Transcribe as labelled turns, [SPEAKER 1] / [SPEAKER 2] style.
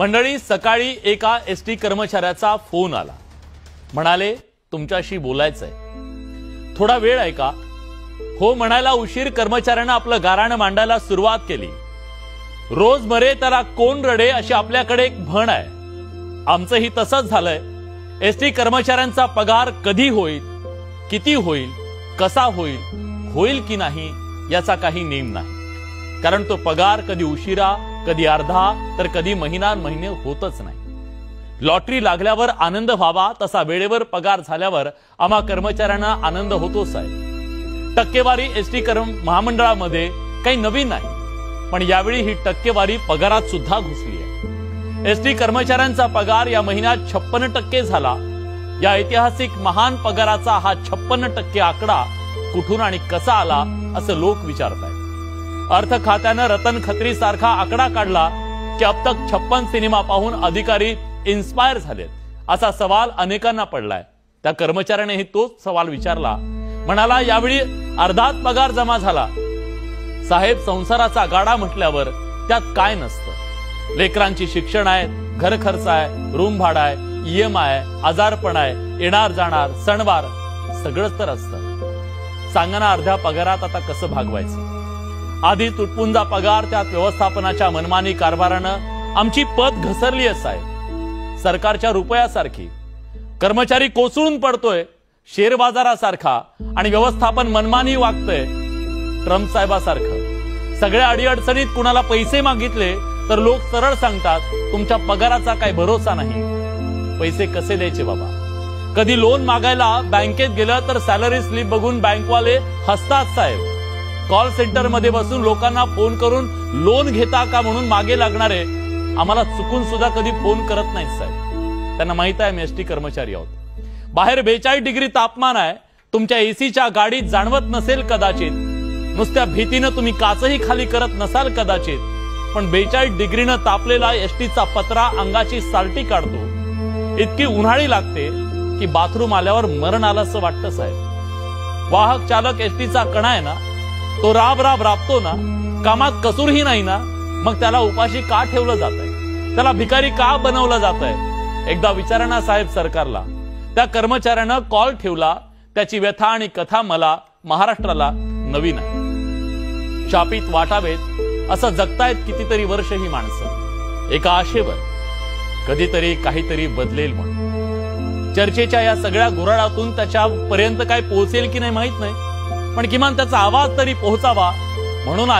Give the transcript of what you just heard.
[SPEAKER 1] मंडळी, सकाळी एका एसटी कर्मचाऱ्याचा फोन आला। म्हणाले, तुमच्याशी बोलायचंय, थोडा वेळ आहे का? हो म्हणायला उशीर कर्मचाऱ्यानं आपलं गाऱ्हाण मांडायला सुरुवात केली। रोज मरे त्याला कोण रडे अशी आपल्याकडे एक म्हण आहे। आमचंही तसंच झालंय। एसटी कर्मचाऱ्यांचा पगार कधी होईल, किती होईल, कसा होईल, होईल की नाही याचा काही नेम नाही। कारण तो पगार कधी उशिरा, कधी अर्धा, तर कधी महिने होतच नाही। लॉटरी लागल्यावर आनंद व्हावा तसा वेळेवर पगार झाल्यावर आम्हा कर्मचाऱ्यांना आनंद होतोच आहे। टक्केवारी एसटी महामंडळामध्ये काही नवीन नाही, पण यावेळी ही टक्केवारी पगारात सुद्धा घुसली आहे। एसटी कर्मचाऱ्यांचा पगार या महिन्यात 56% झाला। या ऐतिहासिक महान पगाराचा हा 56% आकडा कुठून आणि कसा आला असं लोक विचारतायत। अर्थ खात्यानं रतन खत्री सारखा आकडा काढला की अब तक 56 सिनेमा पाहून अधिकारी इन्स्पायर झालेत असा सवाल अनेकांना पडलाय। त्या कर्मचाऱ्यानेही तोच सवाल विचारला। म्हणाला, यावेळी अर्धाच पगार जमा झाला। साहेब, संसाराचा गाडा म्हटल्यावर त्यात काय नसतं? लेकरांची शिक्षण आहेत, घर खर्च आहे, रूम भाडा आहे, EMI आहे, आजारपण आहे, येणार जाणार, सणवार, सगळंच तर असतं। सांगणा अर्ध्या पगारात आता कसं भागवायचं? आधी तुटपुंजा पगार, त्यात व्यवस्थापनाच्या मनमानी कारभारानं आमची पत घसरली आहे। सरकारच्या रुपयासारखी कर्मचारी कोसळून पडतोय शेअर बाजारासारखा, आणि व्यवस्थापन मनमानी वागतंय ट्रम्प साहेबासारखं। सगळ्या अडीअडचणीत कुणाला पैसे मागितले तर लोक सरळ सांगतात, तुमच्या पगाराचा काही भरोसा नाही। पैसे कसे द्यायचे बाबा? कधी लोन मागायला बँकेत गेलं तर सॅलरी स्लिप बघून बँकवाले हसतात साहेब। कॉल सेंटर मध्ये बसून लोकांना फोन करून लोन घेता का म्हणून मागे लागणारे आम्हाला चुकून सुद्धा कधी फोन करत नाहीत साहेब। त्यांना माहित आहे मी एसटी कर्मचारी आहोत। बाहेर 42 डिग्री तापमान आहे, तुमच्या एसीच्या गाडीत जाणवत नसेल कदाचित, नुसत्या भीतीनं तुम्ही काचही खाली करत नसाल कदाचित, पण 42 डिग्रीनं तापलेला एसटीचा पत्रा अंगाची साल्टी काढतो। इतकी उन्हाळी लागते की बाथरूम आल्यावर मरण आलं असं वाटतं साहेब। वाहक चालक एसटीचा कणा आहे ना, तो राब राबतो ना, कामात कसूरही नाही ना, मग त्याला उपाशी का ठेवलं जातंय? त्याला भिकारी का बनवलं जातंय? एकदा विचारा ना साहेब सरकारला। त्या कर्मचाऱ्यानं कॉल ठेवला, त्याची व्यथा आणि कथा मला, महाराष्ट्राला नवीन आहे। शापित वाटावेत असं जगतायत कितीतरी वर्ष ही माणसं, एका आशेवर कधीतरी काहीतरी बदलेल म्हणून। चर्चेच्या या सगळ्या घोराळातून त्याच्यापर्यंत काय पोहोचेल की नाही माहित नाही, पण किमान त्याचा आवाज तरी पोहोचावा म्हणून